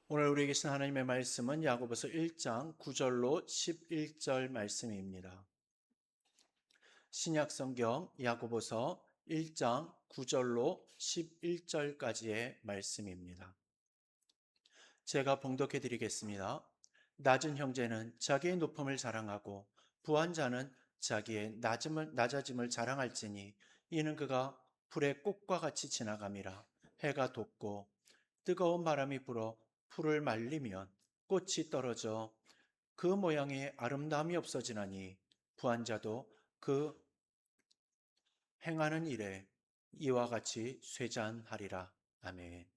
오늘 우리에게 주신 하나님의 말씀은 야고보서 1장 9절로 11절 말씀입니다. 신약 성경 야고보서 1장 9절로 11절까지의 말씀입니다. 제가 봉독해 드리겠습니다. 낮은 형제는 자기의 높음을 자랑하고 부한 자는 자기의 낮아짐을 자랑할지니 이는 그가 불의 꽃과 같이 지나감이라. 해가 돋고 뜨거운 바람이 불어 풀을 말리면 꽃이 떨어져 그 모양의 아름다움이 없어지나니 부한 자도 그 행하는 일에 이와 같이 쇠잔하리라. 아멘.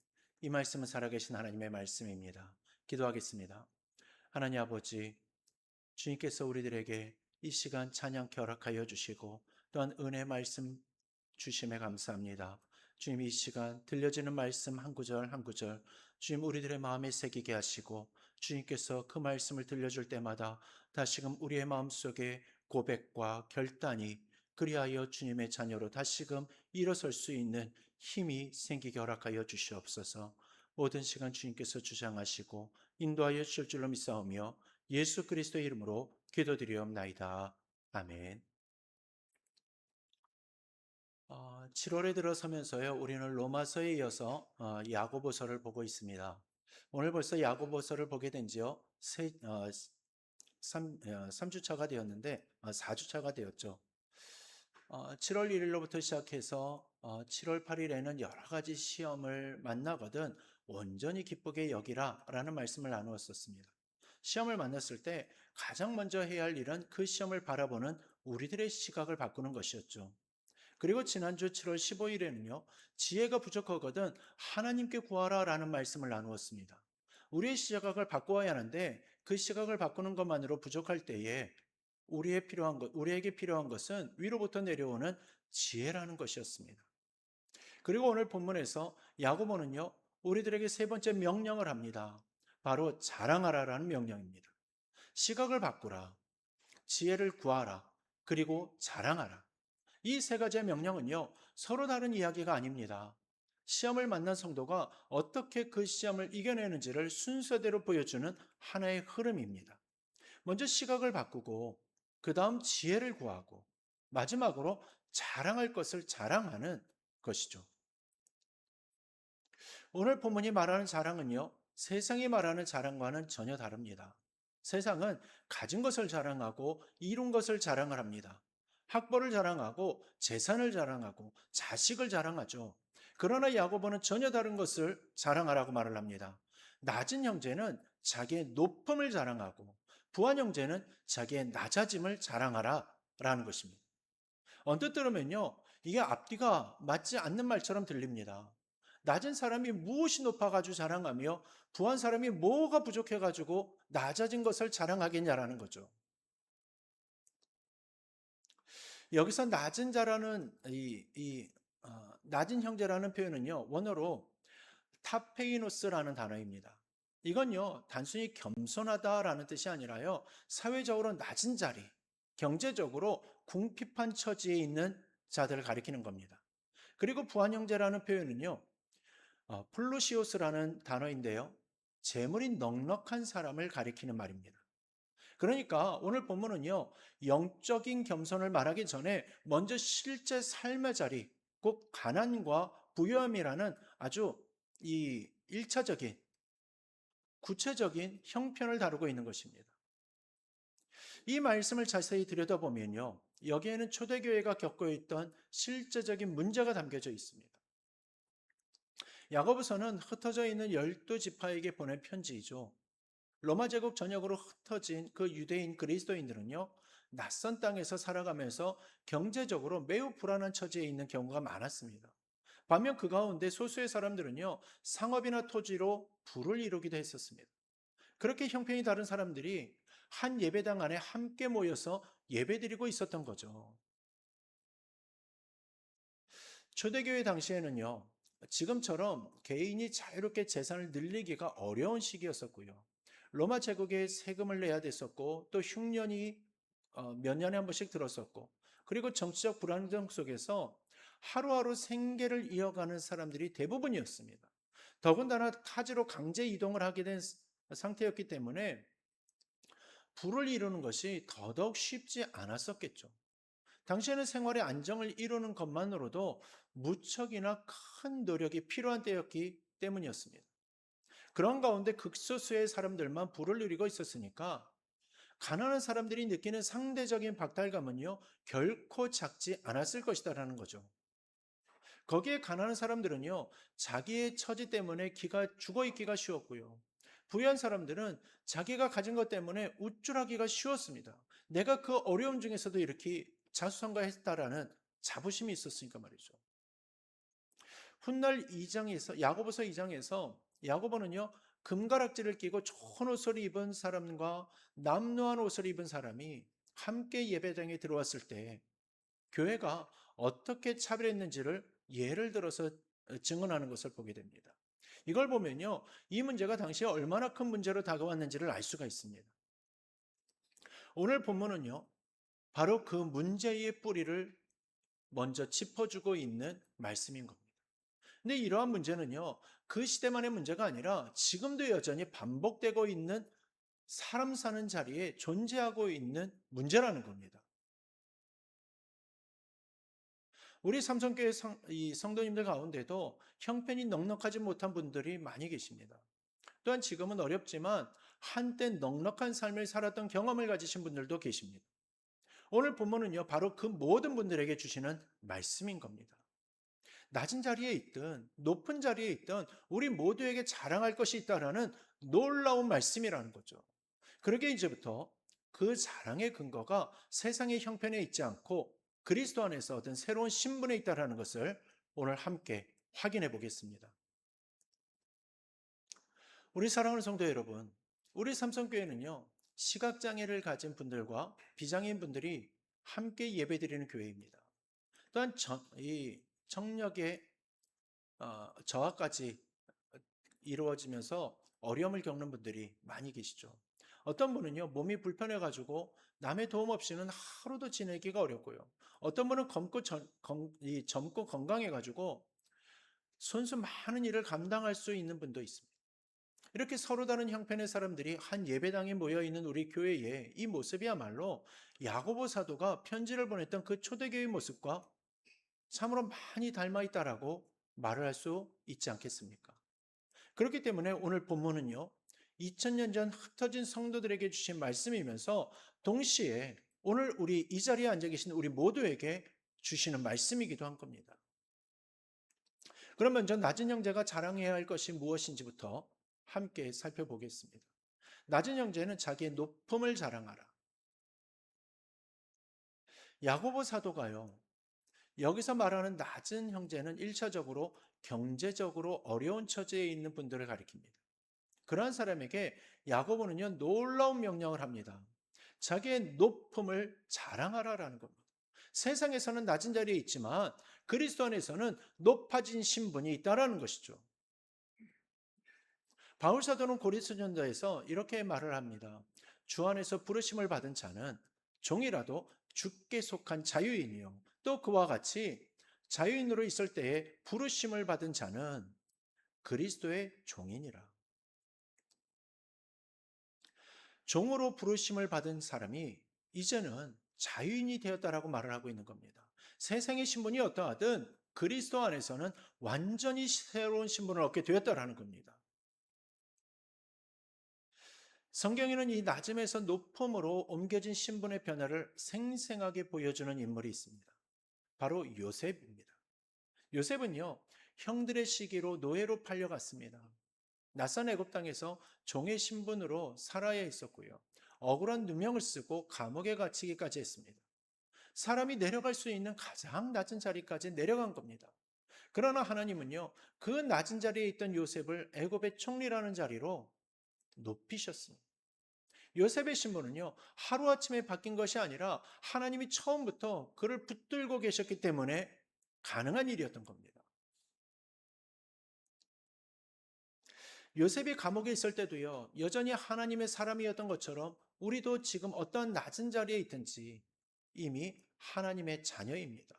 이 말씀은 살아계신 하나님의 말씀입니다. 기도하겠습니다. 하나님 아버지, 주님께서 우리들에게 이 시간 찬양 허락하여 주시고 또한 은혜 말씀 주심에 감사합니다. 주님, 이 시간 들려지는 말씀 한 구절 한 구절 주님 우리들의 마음에 새기게 하시고 주님께서 그 말씀을 들려줄 때마다 다시금 우리의 마음속에 고백과 결단이 그리하여 주님의 자녀로 다시금 일어설 수 있는 힘이 생기게 허락하여 주시옵소서. 모든 시간 주님께서 주장하시고 인도하여 주실 줄로 믿사오며 예수 그리스도의 이름으로 기도드리옵나이다. 아멘. 7월에 들어서면서요, 우리는 로마서에 이어서 야고보서를 보고 있습니다. 오늘 벌써 야고보서를 보게 된 지요, 3주차가 되었는데, 4주차가 되었죠. 7월 1일로부터 시작해서 7월 8일에는 여러 가지 시험을 만나거든 온전히 기쁘게 여기라 라는 말씀을 나누었었습니다. 시험을 만났을 때 가장 먼저 해야 할 일은 그 시험을 바라보는 우리들의 시각을 바꾸는 것이었죠. 그리고 지난주 7월 15일에는요, 지혜가 부족하거든 하나님께 구하라 라는 말씀을 나누었습니다. 우리의 시각을 바꾸어야 하는데 그 시각을 바꾸는 것만으로 부족할 때에 우리에게 필요한 것은 위로부터 내려오는 지혜라는 것이었습니다. 그리고 오늘 본문에서 야고보는요, 우리들에게 세 번째 명령을 합니다. 바로 자랑하라라는 명령입니다. 시각을 바꾸라, 지혜를 구하라, 그리고 자랑하라. 이 세 가지의 명령은요, 서로 다른 이야기가 아닙니다. 시험을 만난 성도가 어떻게 그 시험을 이겨내는지를 순서대로 보여주는 하나의 흐름입니다. 먼저 시각을 바꾸고, 그 다음 지혜를 구하고, 마지막으로 자랑할 것을 자랑하는 것이죠. 오늘 본문이 말하는 자랑은요, 세상이 말하는 자랑과는 전혀 다릅니다. 세상은 가진 것을 자랑하고 이룬 것을 자랑을 합니다. 학벌을 자랑하고 재산을 자랑하고 자식을 자랑하죠. 그러나 야고보는 전혀 다른 것을 자랑하라고 말을 합니다. 낮은 형제는 자기의 높음을 자랑하고 부한 형제는 자기의 낮아짐을 자랑하라 라는 것입니다. 언뜻 들으면요, 이게 앞뒤가 맞지 않는 말처럼 들립니다. 낮은 사람이 무엇이 높아가지고 자랑하며 부한 사람이 뭐가 부족해가지고 낮아진 것을 자랑하겠냐라는 거죠. 여기서 낮은 자라는 낮은 형제라는 표현은요, 원어로 타페이노스라는 단어입니다. 이건요, 단순히 겸손하다라는 뜻이 아니라요, 사회적으로 낮은 자리, 경제적으로 궁핍한 처지에 있는 자들을 가리키는 겁니다. 그리고 부한 형제라는 표현은요, 플루시오스라는 단어인데요, 재물이 넉넉한 사람을 가리키는 말입니다. 그러니까 오늘 본문은요, 영적인 겸손을 말하기 전에 먼저 실제 삶의 자리, 곧 가난과 부유함이라는 아주 이 1차적인 구체적인 형편을 다루고 있는 것입니다. 이 말씀을 자세히 들여다보면요, 여기에는 초대교회가 겪고 있던 실제적인 문제가 담겨져 있습니다. 야고보서는 흩어져 있는 12지파에게 보낸 편지이죠. 로마 제국 전역으로 흩어진 그 유대인 그리스도인들은요, 낯선 땅에서 살아가면서 경제적으로 매우 불안한 처지에 있는 경우가 많았습니다. 반면 그 가운데 소수의 사람들은요, 상업이나 토지로 부를 이루기도 했었습니다. 그렇게 형편이 다른 사람들이 한 예배당 안에 함께 모여서 예배드리고 있었던 거죠. 초대교회 당시에는요, 지금처럼 개인이 자유롭게 재산을 늘리기가 어려운 시기였었고요. 로마 제국에 세금을 내야 됐었고, 또 흉년이 몇 년에 한 번씩 들었었고, 그리고 정치적 불안정 속에서 하루하루 생계를 이어가는 사람들이 대부분이었습니다. 더군다나 타지로 강제 이동을 하게 된 상태였기 때문에 부를 이루는 것이 더더욱 쉽지 않았었겠죠. 당시에는 생활의 안정을 이루는 것만으로도 무척이나 큰 노력이 필요한 때였기 때문이었습니다. 그런 가운데 극소수의 사람들만 부를 누리고 있었으니까 가난한 사람들이 느끼는 상대적인 박탈감은요, 결코 작지 않았을 것이다라는 거죠. 거기에 가난한 사람들은요, 자기의 처지 때문에 죽어 있기가 쉬웠고요. 부유한 사람들은 자기가 가진 것 때문에 우쭐하기가 쉬웠습니다. 내가 그 어려움 중에서도 이렇게 자수성가했다라는 자부심이 있었으니까 말이죠. 훗날 2장에서 야고보서 2장에서 야고보는요, 금가락지를 끼고 좋은 옷을 입은 사람과 남루한 옷을 입은 사람이 함께 예배당에 들어왔을 때 교회가 어떻게 차별했는지를 예를 들어서 증언하는 것을 보게 됩니다. 이걸 보면요, 이 문제가 당시에 얼마나 큰 문제로 다가왔는지를 알 수가 있습니다. 오늘 본문은요, 바로 그 문제의 뿌리를 먼저 짚어주고 있는 말씀인 겁니다. 근데 이러한 문제는요, 그 시대만의 문제가 아니라 지금도 여전히 반복되고 있는 사람 사는 자리에 존재하고 있는 문제라는 겁니다. 우리 삼성교회 이 성도님들 가운데도 형편이 넉넉하지 못한 분들이 많이 계십니다. 또한 지금은 어렵지만 한때 넉넉한 삶을 살았던 경험을 가지신 분들도 계십니다. 오늘 본문은요, 바로 그 모든 분들에게 주시는 말씀인 겁니다. 낮은 자리에 있든 높은 자리에 있든 우리 모두에게 자랑할 것이 있다라는 놀라운 말씀이라는 거죠. 그러게 이제부터 그 자랑의 근거가 세상의 형편에 있지 않고 그리스도 안에서 얻은 새로운 신분에 있다라는 것을 오늘 함께 확인해 보겠습니다. 우리 사랑하는 성도 여러분, 우리 삼성교회는요, 시각장애를 가진 분들과 비장애인 분들이 함께 예배드리는 교회입니다. 또한 이 청력의 저하까지 이루어지면서 어려움을 겪는 분들이 많이 계시죠. 어떤 분은요, 몸이 불편해가지고 남의 도움 없이는 하루도 지내기가 어렵고요. 어떤 분은 젊고 건강해가지고 손수 많은 일을 감당할 수 있는 분도 있습니다. 이렇게 서로 다른 형편의 사람들이 한 예배당에 모여 있는 우리 교회의 이 모습이야말로 야고보 사도가 편지를 보냈던 그 초대교회 모습과 참으로 많이 닮아 있다라고 말을 할 수 있지 않겠습니까? 그렇기 때문에 오늘 본문은요, 2000년 전 흩어진 성도들에게 주신 말씀이면서 동시에 오늘 우리 이 자리에 앉아 계신 우리 모두에게 주시는 말씀이기도 한 겁니다. 그럼 먼저 낮은 형제가 자랑해야 할 것이 무엇인지부터 함께 살펴보겠습니다. 낮은 형제는 자기의 높음을 자랑하라. 야고보 사도가요, 여기서 말하는 낮은 형제는 1차적으로 경제적으로 어려운 처지에 있는 분들을 가리킵니다. 그러한 사람에게 야고보는요, 놀라운 명령을 합니다. 자기의 높음을 자랑하라라는 겁니다. 세상에서는 낮은 자리에 있지만 그리스도 안에서는 높아진 신분이 있다라는 것이죠. 바울 사도는 고린도전서에서 이렇게 말을 합니다. 주 안에서 부르심을 받은 자는 종이라도 주께 속한 자유인이요. 또 그와 같이 자유인으로 있을 때에 부르심을 받은 자는 그리스도의 종이니라. 종으로 부르심을 받은 사람이 이제는 자유인이 되었다라고 말을 하고 있는 겁니다. 세상의 신분이 어떠하든 그리스도 안에서는 완전히 새로운 신분을 얻게 되었다라는 겁니다. 성경에는 이 낮음에서 높음으로 옮겨진 신분의 변화를 생생하게 보여주는 인물이 있습니다. 바로 요셉입니다. 요셉은요, 형들의 시기로 노예로 팔려갔습니다. 낯선 애굽 땅에서 종의 신분으로 살아야 했었고요. 억울한 누명을 쓰고 감옥에 갇히기까지 했습니다. 사람이 내려갈 수 있는 가장 낮은 자리까지 내려간 겁니다. 그러나 하나님은요, 그 낮은 자리에 있던 요셉을 애굽의 총리라는 자리로 높이셨습니다. 요셉의 신분은요, 하루아침에 바뀐 것이 아니라 하나님이 처음부터 그를 붙들고 계셨기 때문에 가능한 일이었던 겁니다. 요셉이 감옥에 있을 때도요, 여전히 하나님의 사람이었던 것처럼 우리도 지금 어떤 낮은 자리에 있든지 이미 하나님의 자녀입니다.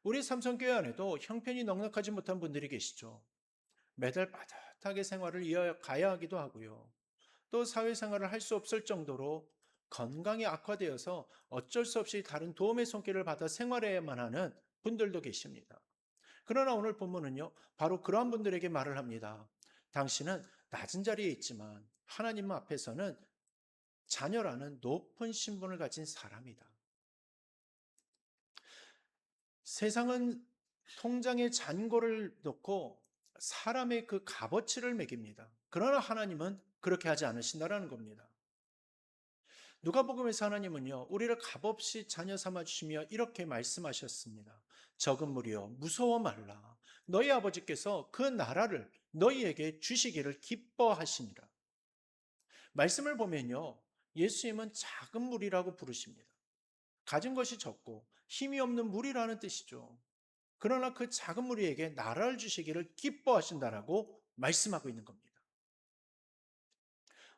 우리 삼성교회 안에도 형편이 넉넉하지 못한 분들이 계시죠. 매달 꿋꿋하게 생활을 이어가야 하기도 하고요. 또 사회생활을 할 수 없을 정도로 건강이 악화되어서 어쩔 수 없이 다른 도움의 손길을 받아 생활해야만 하는 분들도 계십니다. 그러나 오늘 본문은요, 바로 그러한 분들에게 말을 합니다. 당신은 낮은 자리에 있지만 하나님 앞에서는 자녀라는 높은 신분을 가진 사람이다. 세상은 통장에 잔고를 넣고 사람의 그 값어치를 매깁니다. 그러나 하나님은 그렇게 하지 않으신다라는 겁니다. 누가복음에서 하나님은요, 우리를 값없이 자녀 삼아 주시며 이렇게 말씀하셨습니다. 적은 무리여 무서워 말라. 너희 아버지께서 그 나라를 너희에게 주시기를 기뻐하시니라. 말씀을 보면요, 예수님은 작은 무리라고 부르십니다. 가진 것이 적고 힘이 없는 무리라는 뜻이죠. 그러나 그 작은 무리에게 나라를 주시기를 기뻐하신다라고 말씀하고 있는 겁니다.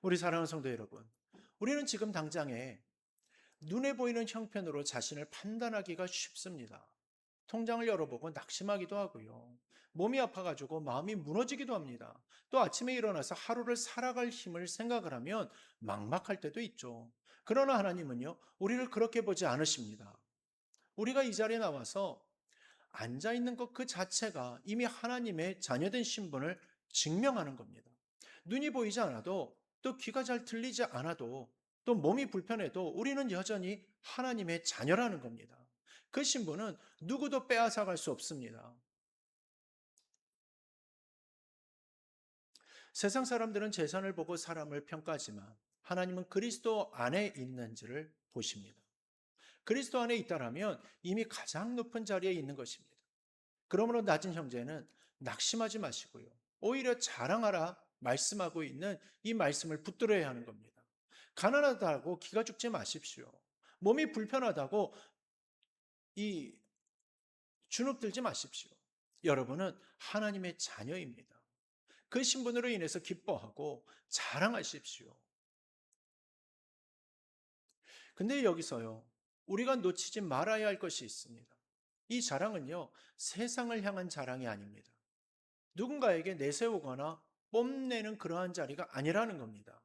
우리 사랑하는 성도 여러분, 우리는 지금 당장에 눈에 보이는 형편으로 자신을 판단하기가 쉽습니다. 통장을 열어보고 낙심하기도 하고요. 몸이 아파가지고 마음이 무너지기도 합니다. 또 아침에 일어나서 하루를 살아갈 힘을 생각을 하면 막막할 때도 있죠. 그러나 하나님은요, 우리를 그렇게 보지 않으십니다. 우리가 이 자리에 나와서 앉아 있는 것 그 자체가 이미 하나님의 자녀된 신분을 증명하는 겁니다. 눈이 보이지 않아도 또 귀가 잘 들리지 않아도 또 몸이 불편해도 우리는 여전히 하나님의 자녀라는 겁니다. 그 신분은 누구도 빼앗아갈 수 없습니다. 세상 사람들은 재산을 보고 사람을 평가하지만 하나님은 그리스도 안에 있는지를 보십니다. 그리스도 안에 있다라면 이미 가장 높은 자리에 있는 것입니다. 그러므로 낮은 형제는 낙심하지 마시고요. 오히려 자랑하라 말씀하고 있는 이 말씀을 붙들어야 하는 겁니다. 가난하다고 기가 죽지 마십시오. 몸이 불편하다고 이 주눅들지 마십시오. 여러분은 하나님의 자녀입니다. 그 신분으로 인해서 기뻐하고 자랑하십시오. 근데 여기서요, 우리가 놓치지 말아야 할 것이 있습니다. 이 자랑은요, 세상을 향한 자랑이 아닙니다. 누군가에게 내세우거나 뽐내는 그러한 자리가 아니라는 겁니다.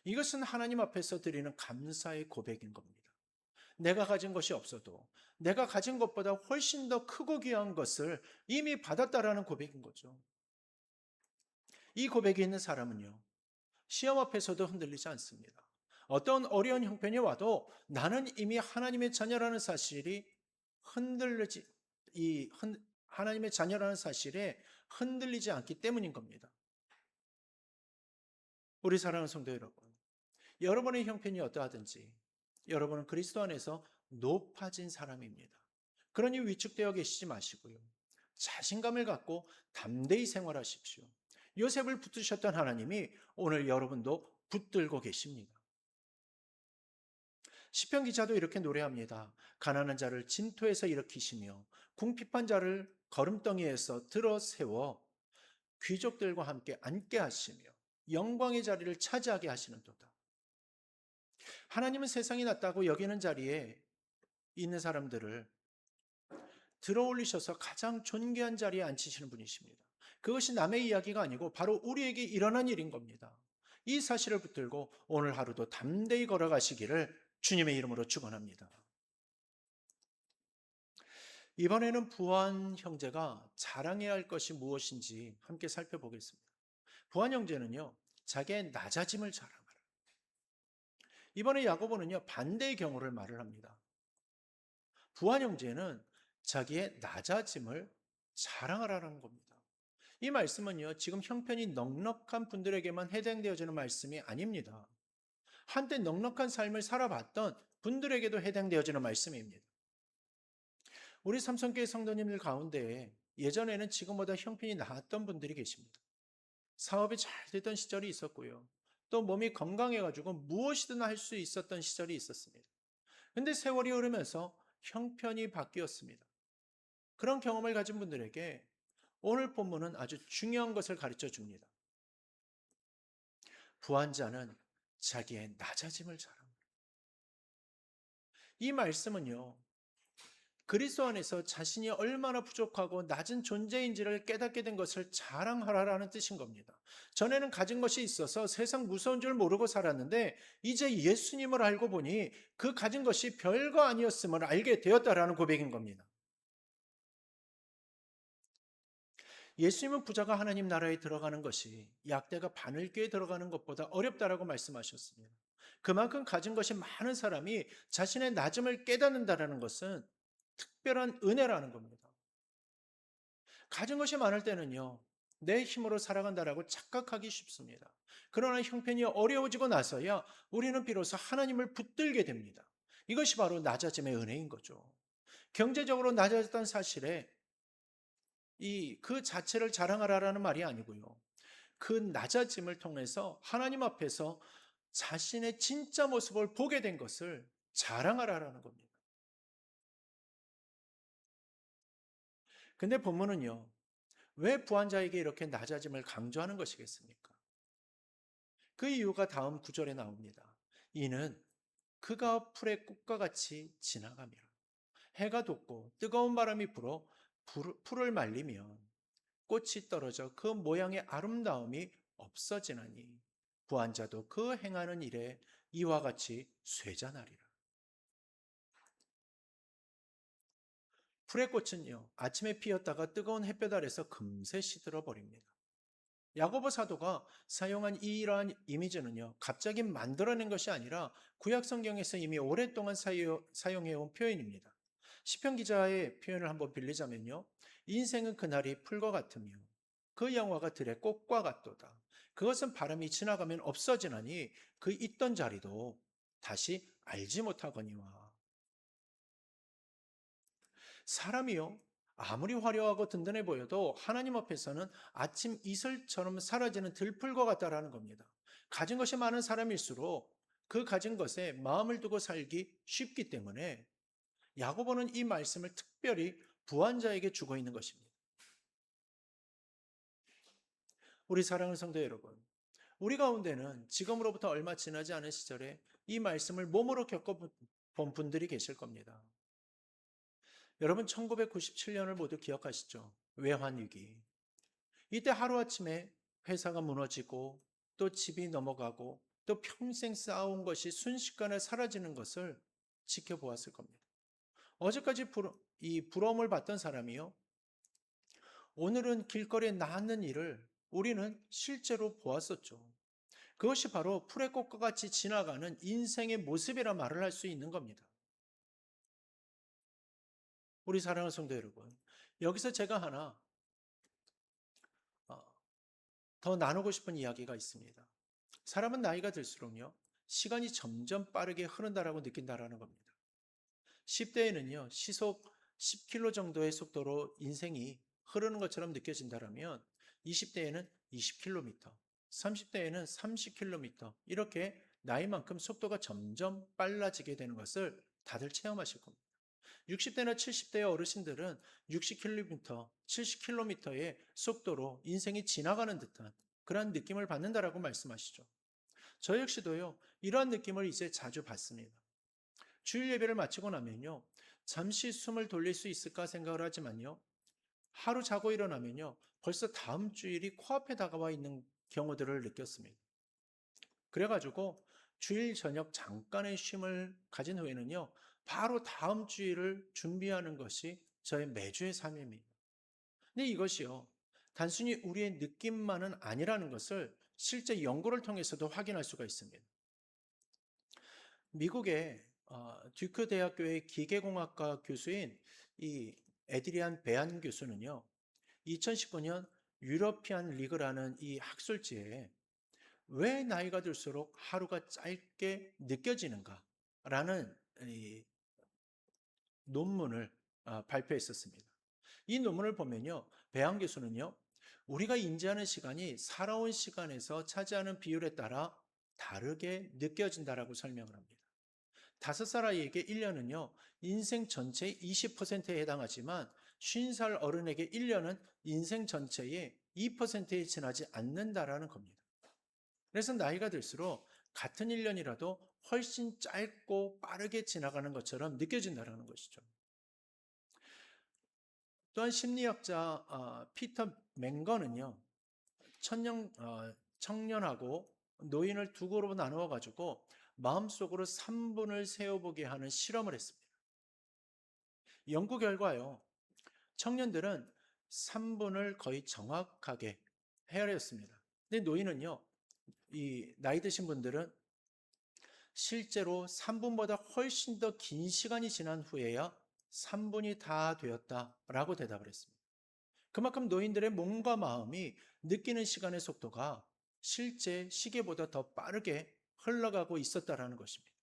이것은 하나님 앞에서 드리는 감사의 고백인 겁니다. 내가 가진 것이 없어도 내가 가진 것보다 훨씬 더 크고 귀한 것을 이미 받았다라는 고백인 거죠. 이 고백이 있는 사람은요, 시험 앞에서도 흔들리지 않습니다. 어떤 어려운 형편이 와도 나는 이미 하나님의 자녀라는 사실이 흔들리지, 하나님의 자녀라는 사실에 흔들리지 않기 때문인 겁니다. 우리 사랑하는 성도 여러분, 여러분의 형편이 어떠하든지 여러분은 그리스도 안에서 높아진 사람입니다. 그러니 위축되어 계시지 마시고요. 자신감을 갖고 담대히 생활하십시오. 요셉을 붙드셨던 하나님이 오늘 여러분도 붙들고 계십니다. 시편 기자도 이렇게 노래합니다. 가난한 자를 진토에서 일으키시며 궁핍한 자를 거름덩이에서 들어 세워 귀족들과 함께 앉게 하시며 영광의 자리를 차지하게 하시는도다. 하나님은 세상이 낮다고 여기는 자리에 있는 사람들을 들어올리셔서 가장 존귀한 자리에 앉히시는 분이십니다. 그것이 남의 이야기가 아니고 바로 우리에게 일어난 일인 겁니다. 이 사실을 붙들고 오늘 하루도 담대히 걸어가시기를 주님의 이름으로 축원합니다. 이번에는 부한 형제가 자랑해야 할 것이 무엇인지 함께 살펴보겠습니다. 부한 형제는요, 자기의 낮아짐을 자랑하라. 이번에 야고보는요, 반대의 경우를 말을 합니다. 부한 형제는 자기의 낮아짐을 자랑하라는 겁니다. 이 말씀은요, 지금 형편이 넉넉한 분들에게만 해당되어지는 말씀이 아닙니다. 한때 넉넉한 삶을 살아봤던 분들에게도 해당되어지는 말씀입니다. 우리 삼성교회 성도님들 가운데 예전에는 지금보다 형편이 나았던 분들이 계십니다. 사업이 잘 되던 시절이 있었고요. 또 몸이 건강해가지고 무엇이든 할 수 있었던 시절이 있었습니다. 근데 세월이 흐르면서 형편이 바뀌었습니다. 그런 경험을 가진 분들에게 오늘 본문은 아주 중요한 것을 가르쳐 줍니다. 부한 자는 자기의 낮아짐을 자랑합니다. 이 말씀은요, 그리스도 안에서 자신이 얼마나 부족하고 낮은 존재인지를 깨닫게 된 것을 자랑하라라는 뜻인 겁니다. 전에는 가진 것이 있어서 세상 무서운 줄 모르고 살았는데 이제 예수님을 알고 보니 그 가진 것이 별거 아니었음을 알게 되었다라는 고백인 겁니다. 예수님은 부자가 하나님 나라에 들어가는 것이 약대가 바늘귀에 들어가는 것보다 어렵다라고 말씀하셨습니다. 그만큼 가진 것이 많은 사람이 자신의 낮음을 깨닫는다라는 것은 특별한 은혜라는 겁니다. 가진 것이 많을 때는요, 내 힘으로 살아간다라고 착각하기 쉽습니다. 그러나 형편이 어려워지고 나서야 우리는 비로소 하나님을 붙들게 됩니다. 이것이 바로 낮아짐의 은혜인 거죠. 경제적으로 낮아졌다는 사실에 그 자체를 자랑하라라는 말이 아니고요. 그 낮아짐을 통해서 하나님 앞에서 자신의 진짜 모습을 보게 된 것을 자랑하라라는 겁니다. 근데 본문은요, 왜 부한 자에게 이렇게 낮아짐을 강조하는 것이겠습니까? 그 이유가 다음 구절에 나옵니다. 이는 그가 풀의 꽃과 같이 지나가며 해가 돋고 뜨거운 바람이 불어 풀을 말리면 꽃이 떨어져 그 모양의 아름다움이 없어지나니 부한 자도 그 행하는 일에 이와 같이 쇠잔하리라. 풀의 꽃은요, 아침에 피었다가 뜨거운 햇볕 아래서 금세 시들어 버립니다. 야고보 사도가 사용한 이러한 이미지는요, 갑자기 만들어낸 것이 아니라 구약 성경에서 이미 오랫동안 사용해온 표현입니다. 시편 기자의 표현을 한번 빌리자면요, 인생은 그날이 풀과 같으며 그 영화가 들의 꽃과 같도다. 그것은 바람이 지나가면 없어지나니 그 있던 자리도 다시 알지 못하거니와. 사람이요, 아무리 화려하고 든든해 보여도 하나님 앞에서는 아침 이슬처럼 사라지는 들풀과 같다라는 겁니다. 가진 것이 많은 사람일수록 그 가진 것에 마음을 두고 살기 쉽기 때문에 야고보는 이 말씀을 특별히 부한 자에게 주고 있는 것입니다. 우리 사랑하는 성도 여러분, 우리 가운데는 지금으로부터 얼마 지나지 않은 시절에 이 말씀을 몸으로 겪어본 분들이 계실 겁니다. 여러분 1997년을 모두 기억하시죠? 외환위기. 이때 하루아침에 회사가 무너지고 또 집이 넘어가고 또 평생 쌓아온 것이 순식간에 사라지는 것을 지켜보았을 겁니다. 어제까지 이 부러움을 받던 사람이요. 오늘은 길거리에 나앉는 일을 우리는 실제로 보았었죠. 그것이 바로 풀의 꽃과 같이 지나가는 인생의 모습이라 말을 할 수 있는 겁니다. 우리 사랑하는 성도 여러분, 여기서 제가 하나 어, 더 나누고 싶은 이야기가 있습니다. 사람은 나이가 들수록요, 시간이 점점 빠르게 흐른다라고 느낀다라는 겁니다. 10대에는요, 시속 10km 정도의 속도로 인생이 흐르는 것처럼 느껴진다라면 20대에는 20km, 30대에는 30km, 이렇게 나이만큼 속도가 점점 빨라지게 되는 것을 다들 체험하실 겁니다. 60대나 70대의 어르신들은 60km, 70km의 속도로 인생이 지나가는 듯한 그러한 느낌을 받는다라고 말씀하시죠. 저 역시도요, 이러한 느낌을 이제 자주 받습니다. 주일 예배를 마치고 나면요, 잠시 숨을 돌릴 수 있을까 생각을 하지만요, 하루 자고 일어나면요, 벌써 다음 주일이 코앞에 다가와 있는 경우들을 느꼈습니다. 그래가지고 주일 저녁 잠깐의 쉼을 가진 후에는요, 바로 다음 주일을 준비하는 것이 저의 매주의 삶입니다. 근데 이것이요, 단순히 우리의 느낌만은 아니라는 것을 실제 연구를 통해서도 확인할 수가 있습니다. 미국의 듀크 대학교의 기계공학과 교수인 이 에드리안 베안 교수는요, 2019년 유러피안 리그라는 이 학술지에 왜 나이가 들수록 하루가 짧게 느껴지는가라는 이 논문을 발표했었습니다. 이 논문을 보면요, 배양 교수는요, 우리가 인지하는 시간이 살아온 시간에서 차지하는 비율에 따라 다르게 느껴진다라고 설명을 합니다. 5살 아이에게 1년은요, 인생 전체의 20%에 해당하지만 50살 어른에게 1년은 인생 전체의 2%에 지나지 않는다라는 겁니다. 그래서 나이가 들수록 같은 1년이라도 훨씬 짧고 빠르게 지나가는 것처럼 느껴진다는 것이죠. 또한 심리학자 피터 맹거는요, 청년하고 노인을 두 그룹으로 나누어 가지고 마음속으로 3분을 세어보게 하는 실험을 했습니다. 연구 결과요, 청년들은 3분을 거의 정확하게 헤아렸습니다. 근데 노인은요, 이 나이 드신 분들은 실제로 3분보다 훨씬 더 긴 시간이 지난 후에야 3분이 다 되었다라고 대답을 했습니다. 그만큼 노인들의 몸과 마음이 느끼는 시간의 속도가 실제 시계보다 더 빠르게 흘러가고 있었다라는 것입니다.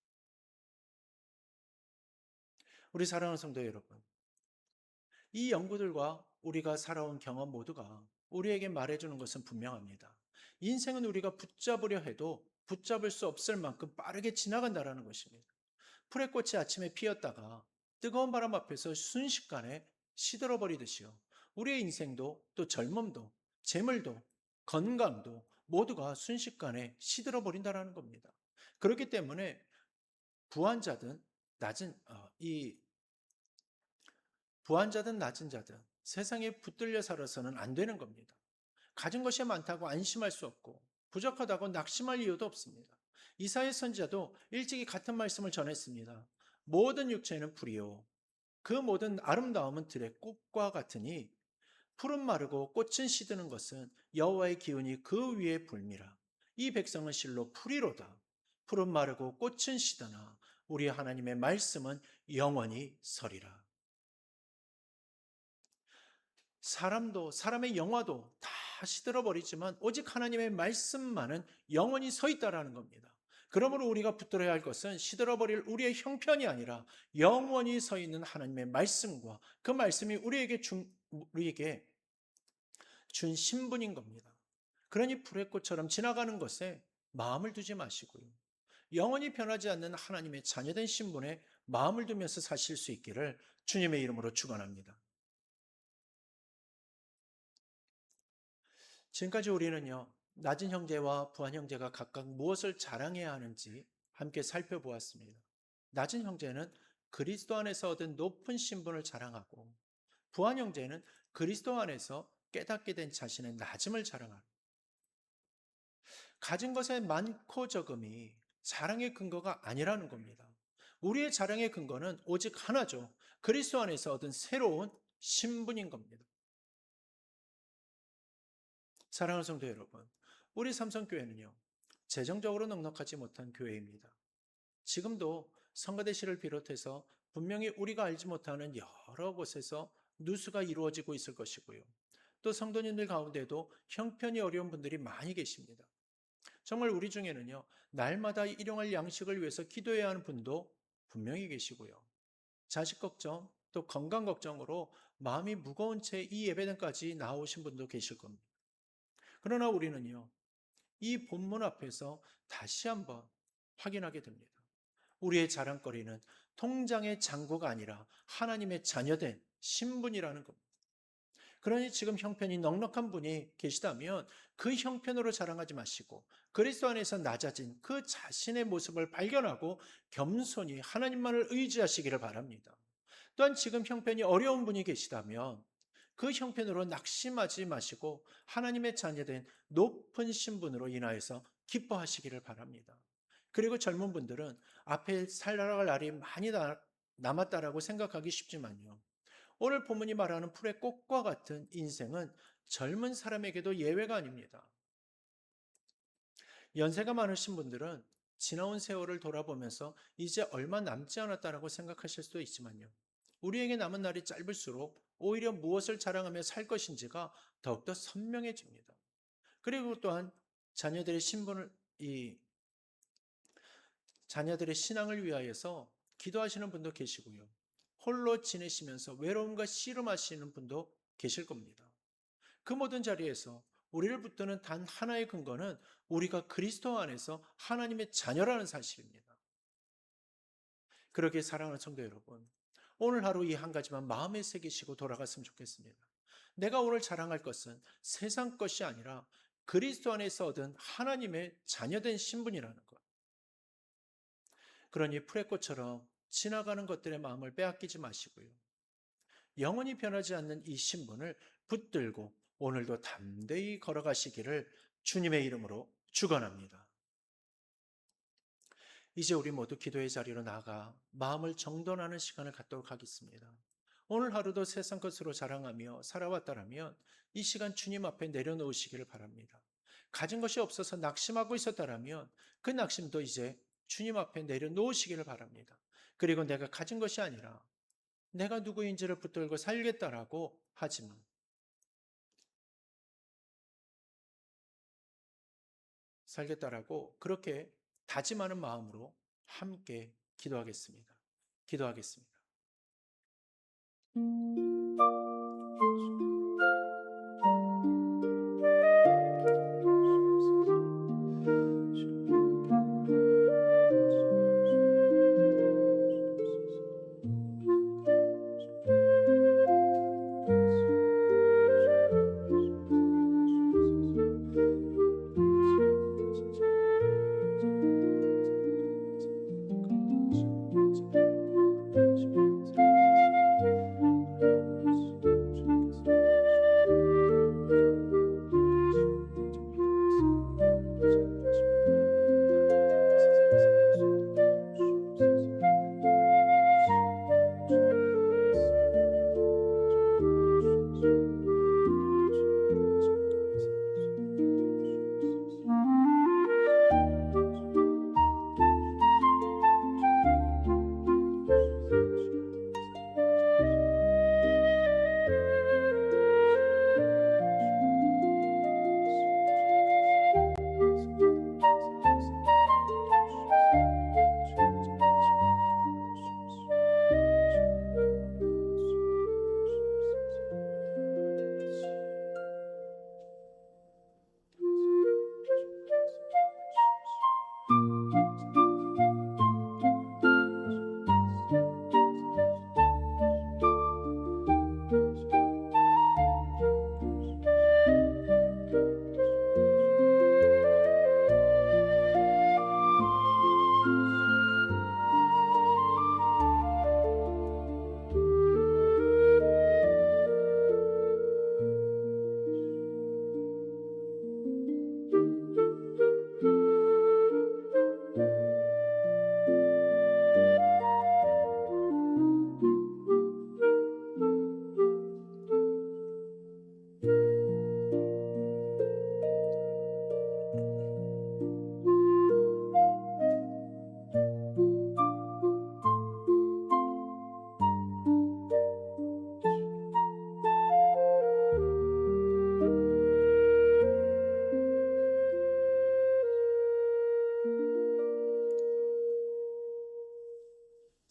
우리 사랑하는 성도 여러분, 이 연구들과 우리가 살아온 경험 모두가 우리에게 말해주는 것은 분명합니다. 인생은 우리가 붙잡으려 해도 붙잡을 수 없을 만큼 빠르게 지나간다라는 것입니다. 풀의 꽃이 아침에 피었다가 뜨거운 바람 앞에서 순식간에 시들어버리듯이요. 우리의 인생도 또 젊음도 재물도 건강도 모두가 순식간에 시들어버린다라는 겁니다. 그렇기 때문에 부한자든 낮은 이 부한자든 낮은 자든 세상에 붙들려 살아서는 안 되는 겁니다. 가진 것이 많다고 안심할 수 없고 부족하다고 낙심할 이유도 없습니다. 이사야 선지자도 일찍이 같은 말씀을 전했습니다. 모든 육체는 불이요 그 모든 아름다움은 들의 꽃과 같으니 푸른 마르고 꽃은 시드는 것은 여호와의 기운이 그 위에 불미라. 이 백성은 실로 풀이로다. 푸른 마르고 꽃은 시드나 우리 하나님의 말씀은 영원히 서리라. 사람도 사람의 영화도 다 시들어 버리지만 오직 하나님의 말씀만은 영원히 서 있다라는 겁니다. 그러므로 우리가 붙들어야 할 것은 시들어 버릴 우리의 형편이 아니라 영원히 서 있는 하나님의 말씀과 그 말씀이 우리에게 준 신분인 겁니다. 그러니 불의 꽃처럼 지나가는 것에 마음을 두지 마시고요. 영원히 변하지 않는 하나님의 자녀된 신분에 마음을 두면서 사실 수 있기를 주님의 이름으로 축원합니다. 지금까지 우리는요, 낮은 형제와 부한 형제가 각각 무엇을 자랑해야 하는지 함께 살펴보았습니다. 낮은 형제는 그리스도 안에서 얻은 높은 신분을 자랑하고, 부한 형제는 그리스도 안에서 깨닫게 된 자신의 낮음을 자랑합니다. 가진 것의 많고 적음이 자랑의 근거가 아니라는 겁니다. 우리의 자랑의 근거는 오직 하나죠. 그리스도 안에서 얻은 새로운 신분인 겁니다. 사랑하는 성도 여러분, 우리 삼성교회는요, 재정적으로 넉넉하지 못한 교회입니다. 지금도 성가대실을 비롯해서 분명히 우리가 알지 못하는 여러 곳에서 누수가 이루어지고 있을 것이고요. 또 성도님들 가운데도 형편이 어려운 분들이 많이 계십니다. 정말 우리 중에는요, 날마다 일용할 양식을 위해서 기도해야 하는 분도 분명히 계시고요. 자식 걱정, 또 건강 걱정으로 마음이 무거운 채 이 예배당까지 나오신 분도 계실 겁니다. 그러나 우리는요, 이 본문 앞에서 다시 한번 확인하게 됩니다. 우리의 자랑거리는 통장의 잔고가 아니라 하나님의 자녀된 신분이라는 겁니다. 그러니 지금 형편이 넉넉한 분이 계시다면 그 형편으로 자랑하지 마시고 그리스도 안에서 낮아진 그 자신의 모습을 발견하고 겸손히 하나님만을 의지하시기를 바랍니다. 또한 지금 형편이 어려운 분이 계시다면 그 형편으로 낙심하지 마시고 하나님의 자녀된 높은 신분으로 인하여서 기뻐하시기를 바랍니다. 그리고 젊은 분들은 앞에 살아갈 날이 많이 남았다라고 생각하기 쉽지만요. 오늘 본문이 말하는 풀의 꽃과 같은 인생은 젊은 사람에게도 예외가 아닙니다. 연세가 많으신 분들은 지나온 세월을 돌아보면서 이제 얼마 남지 않았다라고 생각하실 수도 있지만요. 우리에게 남은 날이 짧을수록 오히려 무엇을 자랑하며 살 것인지가 더욱더 선명해집니다. 그리고 또한 자녀들의 신분을, 이 자녀들의 신앙을 위하여서 기도하시는 분도 계시고요. 홀로 지내시면서 외로움과 씨름하시는 분도 계실 겁니다. 그 모든 자리에서 우리를 붙드는 단 하나의 근거는 우리가 그리스도 안에서 하나님의 자녀라는 사실입니다. 그렇게 사랑하는 성도 여러분, 오늘 하루 이 한 가지만 마음에 새기시고 돌아갔으면 좋겠습니다. 내가 오늘 자랑할 것은 세상 것이 아니라 그리스도 안에서 얻은 하나님의 자녀된 신분이라는 것. 그러니 풀의 꽃처럼 지나가는 것들의 마음을 빼앗기지 마시고요. 영원히 변하지 않는 이 신분을 붙들고 오늘도 담대히 걸어가시기를 주님의 이름으로 축원합니다. 이제 우리 모두 기도의 자리로 나가 마음을 정돈하는 시간을 갖도록 하겠습니다. 오늘 하루도 세상 것으로 자랑하며 살아왔다라면 이 시간 주님 앞에 내려놓으시기를 바랍니다. 가진 것이 없어서 낙심하고 있었다라면 그 낙심도 이제 주님 앞에 내려놓으시기를 바랍니다. 그리고 내가 가진 것이 아니라 내가 누구인지를 붙들고 살겠다라고 하지만 살겠다라고 그렇게 다짐하는 마음으로 함께 기도하겠습니다. 기도하겠습니다.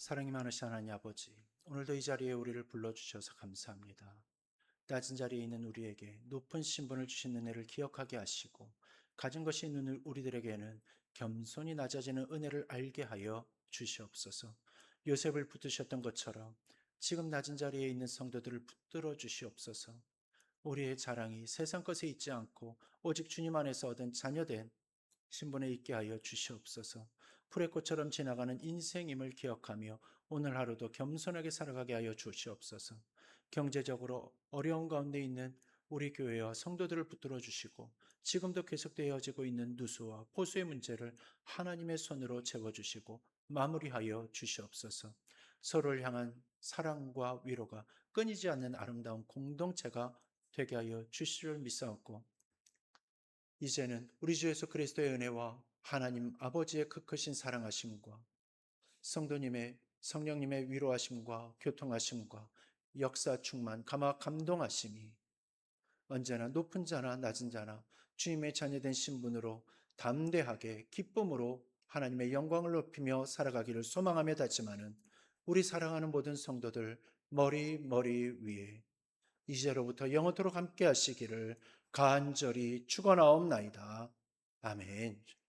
사랑이 많으신 하나님 아버지, 오늘도 이 자리에 우리를 불러주셔서 감사합니다. 낮은 자리에 있는 우리에게 높은 신분을 주신 은혜를 기억하게 하시고, 가진 것이 있는 우리들에게는 겸손히 낮아지는 은혜를 알게 하여 주시옵소서. 요셉을 붙드셨던 것처럼 지금 낮은 자리에 있는 성도들을 붙들어 주시옵소서. 우리의 자랑이 세상 것에 있지 않고 오직 주님 안에서 얻은 자녀된 신분에 있게 하여 주시옵소서. 풀의 꽃처럼 지나가는 인생임을 기억하며 오늘 하루도 겸손하게 살아가게 하여 주시옵소서. 경제적으로 어려운 가운데 있는 우리 교회와 성도들을 붙들어 주시고 지금도 계속되어지고 있는 누수와 포수의 문제를 하나님의 손으로 채워주시고 마무리하여 주시옵소서. 서로를 향한 사랑과 위로가 끊이지 않는 아름다운 공동체가 되게 하여 주시를 믿사옵고, 이제는 우리 주 예수 그리스도의 은혜와 하나님 아버지의 그 크신 사랑하심과 성도님의 성령님의 위로하심과 교통하심과 역사 충만 감화 감동하심이 언제나 높은 자나 낮은 자나 주님의 자녀된 신분으로 담대하게 기쁨으로 하나님의 영광을 높이며 살아가기를 소망하며 다짐하는 우리 사랑하는 모든 성도들 머리 위에 이제로부터 영원토록 함께 하시기를 간절히 축원하옵나이다. 아멘.